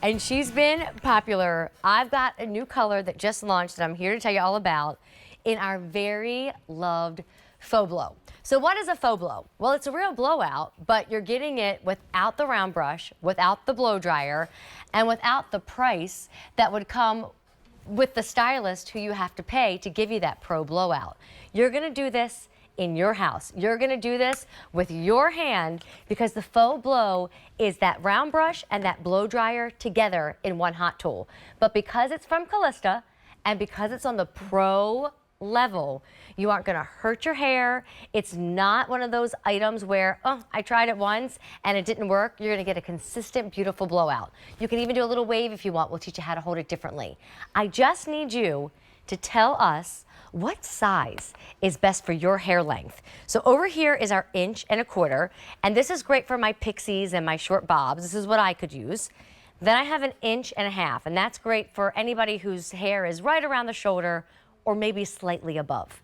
and she's been popular. I've got a new color that just launched that I'm here to tell you all about in our very loved FAUXblo. So what is a FAUXblo? Well, it's a real blowout, but you're getting it without the round brush, without the blow dryer, and without the price that would come with the stylist who you have to pay to give you that pro blowout. You're gonna do this in your house. You're gonna do this with your hand because the FAUXblo is that round brush and that blow dryer together in one hot tool. But because it's from Calista and because it's on the pro level, you aren't gonna hurt your hair. It's not one of those items where, oh, I tried it once and it didn't work. You're gonna get a consistent, beautiful blowout. You can even do a little wave if you want. We'll teach you how to hold it differently. I just need you to tell us what size is best for your hair length. So over here is our 1.25 inches, and this is great for my pixies and my short bobs. This is what I could use. Then I have 1.5 inches, and that's great for anybody whose hair is right around the shoulder or maybe slightly above.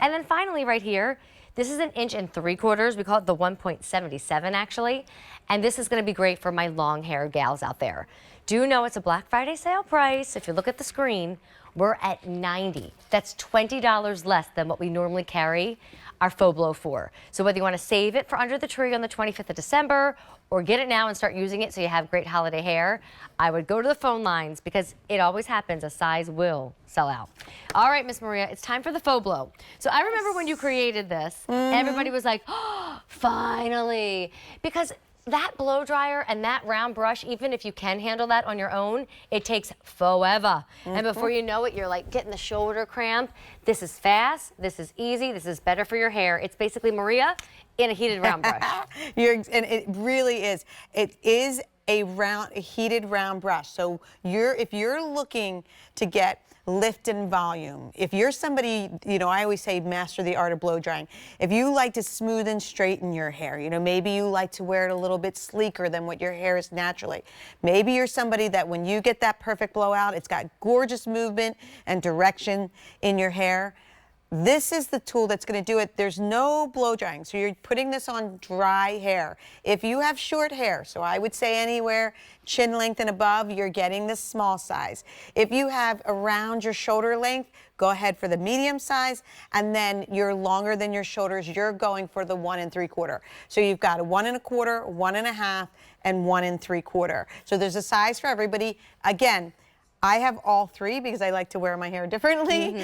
And then finally right here, this is 1.75 inches. We call it the 1.77 actually. And this is gonna be great for my long hair gals out there. Do know it's a Black Friday sale price. If you look at the screen, we're at $90. That's $20 less than what we normally carry our FAUXblo for. So whether you want to save it for under the tree on the 25th of December or get it now and start using it so you have great holiday hair, I would go to the phone lines because it always happens, a size will sell out. All right, Miss Maria, it's time for the FAUXblo. So I remember when you created this, everybody was like, oh, finally, because that blow dryer and that round brush, even if you can handle that on your own, it takes forever. And before you know it, you're like getting the shoulder cramp. This is fast, this is easy, this is better for your hair. It's basically Maria in a heated round brush. And it really is. It is a heated round brush. So if you're looking to get lift and volume, if you're somebody, you know, I always say master the art of blow drying. If you like to smooth and straighten your hair, you know, maybe you like to wear it a little bit sleeker than what your hair is naturally. Maybe you're somebody that when you get that perfect blowout, it's got gorgeous movement and direction in your hair. This is the tool that's going to do it. There's no blow drying, so you're putting this on dry hair. If you have short hair, so I would say anywhere chin length and above, you're getting the small size. If you have around your shoulder length, go ahead for the medium size, and then you're longer than your shoulders, you're going for the 1 3/4. So you've got a 1 1/4, 1 1/2, and 1 3/4. So there's a size for everybody. Again, I have all three because I like to wear my hair differently.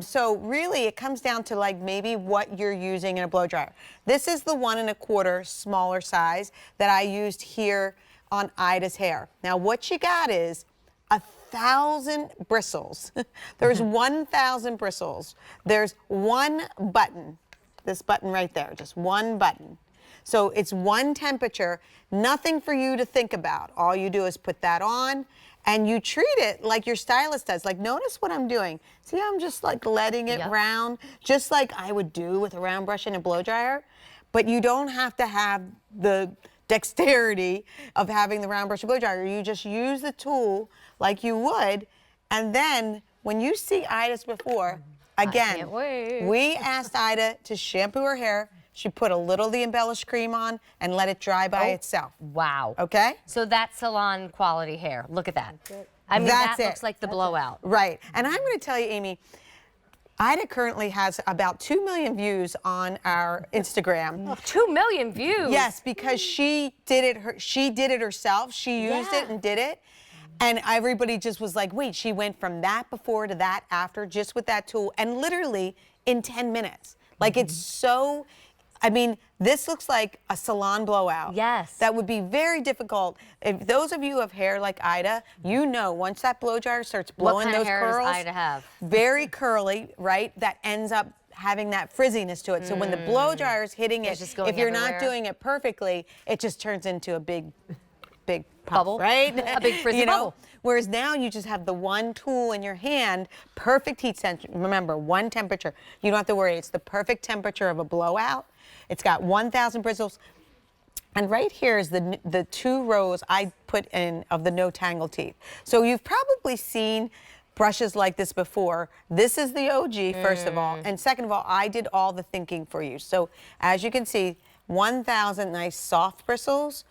So really it comes down to like maybe what you're using in a blow dryer. This is the 1 1/4 smaller size that I used here on Ida's hair. Now what you got is 1,000 bristles. There's 1,000 bristles. There's one button, this button right there, just one button. So it's one temperature, nothing for you to think about. All you do is put that on and you treat it like your stylist does. Like, notice what I'm doing. See, I'm just like letting it round, just like I would do with a round brush and a blow dryer. But you don't have to have the dexterity of having the round brush and blow dryer. You just use the tool like you would. And then when you see Ida's before, again, we asked Ida to shampoo her hair. She put a little of the embellished cream on and let it dry by itself. Wow. Okay? So that's salon quality hair. Look at that. I mean, that looks like the blowout. Right. And I'm going to tell you, Amy, Ida currently has about 2 million views on our Instagram. 2 million views? Yes, because she did it herself. She used it and did it. And everybody just was like, wait, she went from that before to that after just with that tool and literally in 10 minutes. Like it's so... I mean, this looks like a salon blowout. Yes. That would be very difficult. If those of you who have hair like Ida, you know once that blow dryer starts blowing those curls. What kind of hair does Ida have? Very curly, right? That ends up having that frizziness to it. So when the blow dryer is hitting it, if you're not doing it perfectly, it just turns into a big bubble, right? A big frizzy bubble. Whereas now you just have the one tool in your hand, perfect heat sensor. Remember, one temperature. You don't have to worry. It's the perfect temperature of a blowout. It's got 1,000 bristles. And right here is the 2 rows I put in of the no tangle teeth. So you've probably seen brushes like this before. This is the OG, first of all. And second of all, I did all the thinking for you. So as you can see, 1,000 nice soft bristles.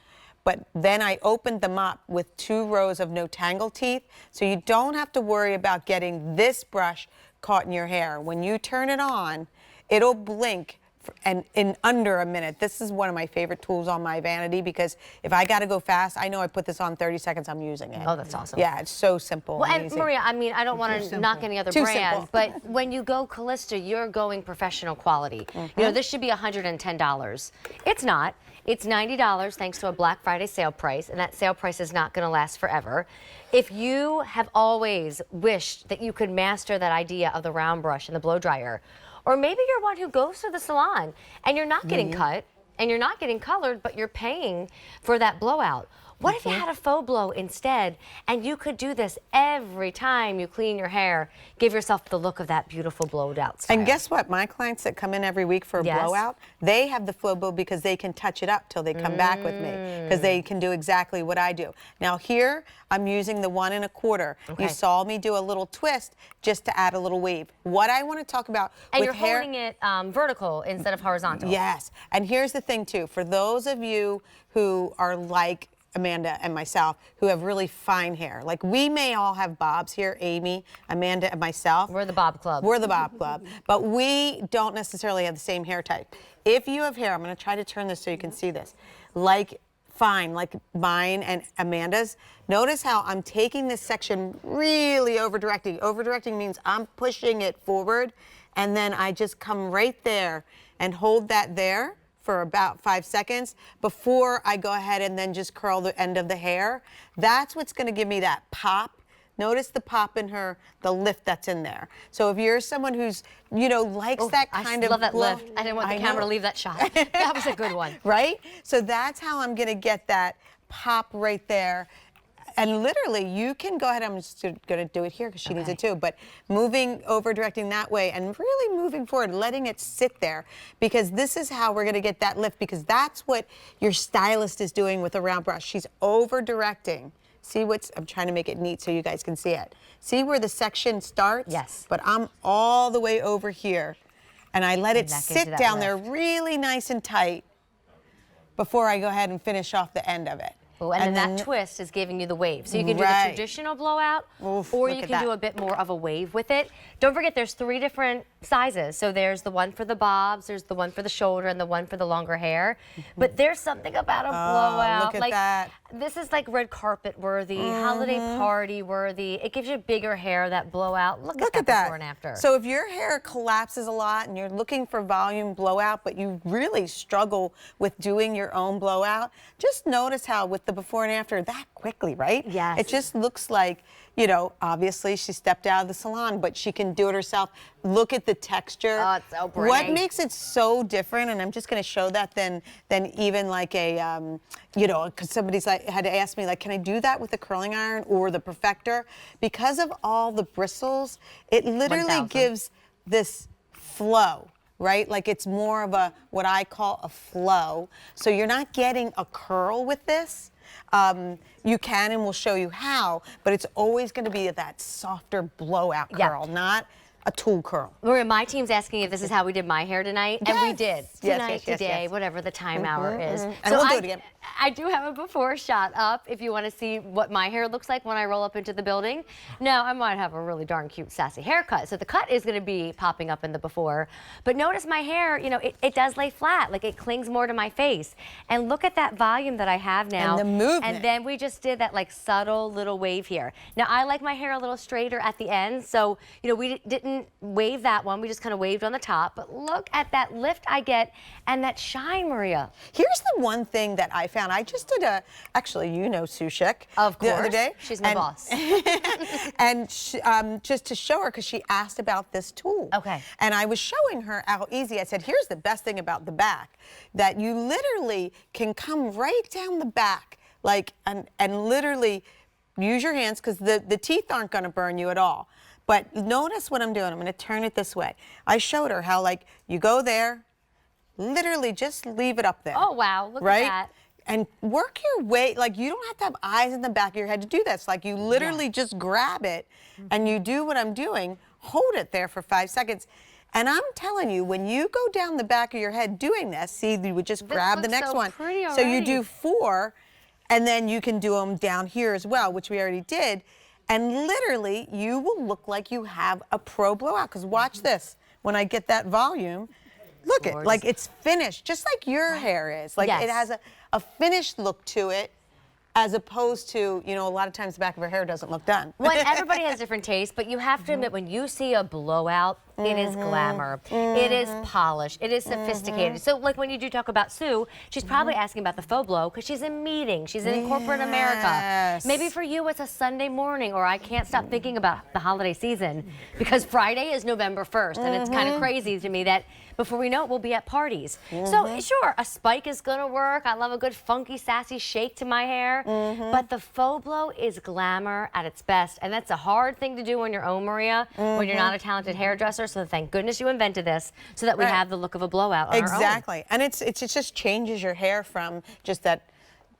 but then I opened them up with 2 rows of no tangle teeth, so you don't have to worry about getting this brush caught in your hair. When you turn it on, it'll blink and in under a minute. This is one of my favorite tools on my vanity because if I got to go fast, I know I put this on 30 seconds, I'm using it. Oh, that's awesome. Yeah, it's so simple. Well, and amazing. Maria, I mean, I don't want to knock any other Too brand, simple. but when you go Calista, you're going professional quality. You know, this should be $110. It's not. It's $90 thanks to a Black Friday sale price, and that sale price is not going to last forever. If you have always wished that you could master that idea of the round brush and the blow dryer, or maybe you're one who goes to the salon and you're not getting cut and you're not getting colored, but you're paying for that blowout. What if you had a faux blow instead and you could do this every time you clean your hair, give yourself the look of that beautiful blowed out style? And guess what? My clients that come in every week for a blowout, they have the faux blow because they can touch it up till they come back with me because they can do exactly what I do. Now here, I'm using the 1 1/4. Okay. You saw me do a little twist just to add a little wave. What I want to talk about And with you're hair, holding it vertical instead of horizontal. Yes, and here's the thing too, for those of you who are like Amanda and myself, who have really fine hair. Like we may all have bobs here, Amy, Amanda, and myself. We're the Bob Club. We're the Bob Club, but we don't necessarily have the same hair type. If you have hair, I'm going to try to turn this so you can see this, like fine, like mine and Amanda's, notice how I'm taking this section really over-directing. Over-directing means I'm pushing it forward, and then I just come right there and hold that there for about 5 seconds before I go ahead and then just curl the end of the hair. That's what's going to give me that pop. Notice the pop in her, the lift that's in there. So if you're someone who's, you know, likes that kind of I love that glow, lift. I didn't want the camera to leave that shot. That was a good one. Right? So that's how I'm going to get that pop right there. And literally, you can go ahead. I'm just going to do it here because she needs it too. But moving, over directing that way and really moving forward, letting it sit there, because this is how we're going to get that lift, because that's what your stylist is doing with a round brush. She's over directing. See what's, I'm trying to make it neat so you guys can see it. See where the section starts? Yes. But I'm all the way over here. And I let it sit down there really nice and tight before I go ahead and finish off the end of it. Ooh, and then that twist is giving you the wave. So you can do the traditional blowout, or you can do a bit more of a wave with it. Don't forget there's 3 different sizes. So there's the one for the bobs, there's the one for the shoulder, and the one for the longer hair. But there's something about a blowout. Look at that. This is like red carpet worthy, holiday party worthy. It gives you bigger hair, that blowout. Look at that before and after. So if your hair collapses a lot and you're looking for volume blowout, but you really struggle with doing your own blowout, just notice how with the before and after that quickly, right? Yes. It just looks like, you know, obviously she stepped out of the salon, but she can do it herself. Look at the texture. Oh, it's so pretty. What makes it so different, and I'm just going to show that than even like a, you know, because somebody's like had to ask me like, can I do that with the curling iron or the perfector? Because of all the bristles, it literally 1000. gives this flow. Right? Like it's more of a, what I call a flow. So you're not getting a curl with this. You can, and we'll show you how, but it's always going to be that softer blowout curl, not a tool curl. Maria, my team's asking if this is how we did my hair tonight, and we did. Tonight, today, whatever the time hour is. And we'll do it again. I do have a before shot up if you want to see what my hair looks like when I roll up into the building. Now, I might have a really darn cute, sassy haircut, so the cut is going to be popping up in the before. But notice my hair, you know, it does lay flat, like it clings more to my face. And look at that volume that I have now. And the movement. And then we just did that like subtle little wave here. Now, I like my hair a little straighter at the end, so, you know, we didn't wave that one. We just kind of waved on the top. But look at that lift I get and that shine, Maria. Here's the one thing that I found. I just did a, actually, you know Sushik. Of course. The other day. She's my boss. And just to show her, because she asked about this tool. Okay. And I was showing her how easy. I said, here's the best thing about the back, that you literally can come right down the back, like, and literally use your hands, because the teeth aren't going to burn you at all. But notice what I'm doing. I'm going to turn it this way. I showed her how, like, you go there, literally just leave it up there. Oh, wow. Look at that. And work your way, like you don't have to have eyes in the back of your head to do this. Like you literally just grab it and you do what I'm doing, hold it there for 5 seconds. And I'm telling you, when you go down the back of your head doing this, see, you would just grab the next one. Pretty so you do 4, And then you can do them down here as well, which we already did. And literally, you will look like you have a pro blowout. Because watch this. When I get that volume, look at like it's finished, just like your hair is. Like it has a finished look to it, as opposed to, you know, a lot of times the back of her hair doesn't look done. Well, everybody has different tastes, but you have to admit, when you see a blowout, it is glamour. It is polished. It is sophisticated. So, like when you do talk about Sue, she's probably asking about the faux blow because she's in meetings. She's in corporate America. Maybe for you, it's a Sunday morning, or I can't stop thinking about the holiday season because Friday is November 1st, and it's kind of crazy to me that before we know it, we'll be at parties. So, sure, a spike is going to work. I love a good funky, sassy shake to my hair. But the faux blow is glamour at its best, and that's a hard thing to do on your own, Maria, when you're not a talented hairdresser. So thank goodness you invented this so that we have the look of a blowout on our own. Exactly. And it just changes your hair from just that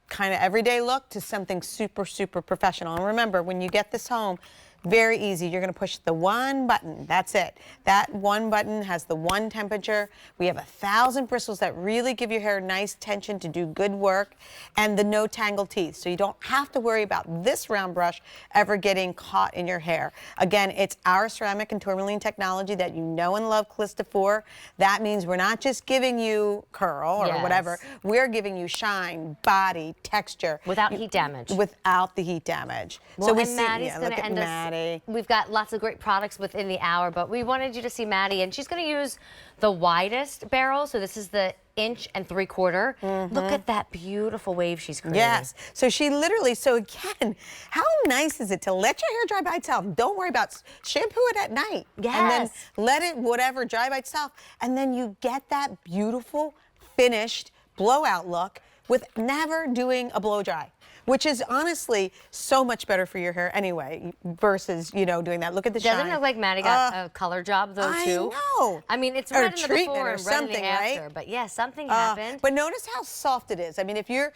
kind of everyday look to something super, super professional. And remember, when you get this home, very easy. You're going to push the one button. That's it. That one button has the one temperature. We have 1,000 bristles that really give your hair nice tension to do good work, and the no tangle teeth. So you don't have to worry about this round brush ever getting caught in your hair. Again, it's our ceramic and tourmaline technology that you know and love, Calista FAUXblo. That means we're not just giving you curl or whatever. We're giving you shine, body, texture. Without heat damage. Without the heat damage. Well, so we and see, Maddie's going to end us. We've got lots of great products within the hour, but we wanted you to see Maddie, and she's going to use the widest barrel. So this is the 1 3/4. Look at that beautiful wave she's creating. Yes. So she literally, so again, how nice is it to let your hair dry by itself? Don't worry about shampoo it at night. Yes. And then let it, whatever, dry by itself. And then you get that beautiful, finished blowout look with never doing a blow dry, which is honestly so much better for your hair anyway versus, you know, doing that. Look at the shine. Doesn't it look like Maddie got a color job though too? I know. I mean, it's or red in the before and red in the after, right? but yeah, something happened. But notice how soft it is. I mean, if you're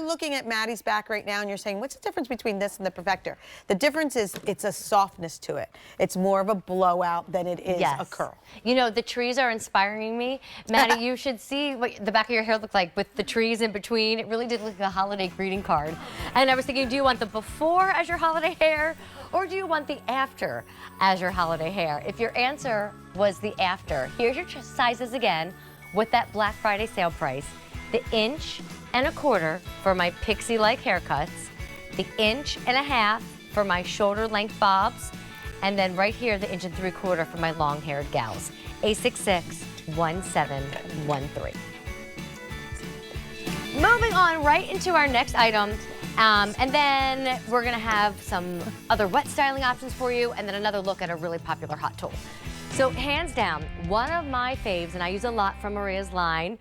looking at Maddie's back right now and you're saying, what's the difference between this and the Perfector? The difference is it's a softness to it. It's more of a blowout than it is a curl. You know, the trees are inspiring me. Maddie, you should see what the back of your hair looked like with the trees in between. It really did look like a holiday greeting card. And I was thinking, do you want the before as your holiday hair, or do you want the after as your holiday hair? If your answer was the after, here's your sizes again with that Black Friday sale price. The 1 1/4 for my pixie-like haircuts, the 1 1/2 for my shoulder length bobs, and then right here, the 1 3/4 for my long-haired gals. 866-1713. Moving on right into our next item. And then we're gonna have some other wet styling options for you, and then another look at a really popular hot tool. So hands down, one of my faves, and I use a lot from Maria's line,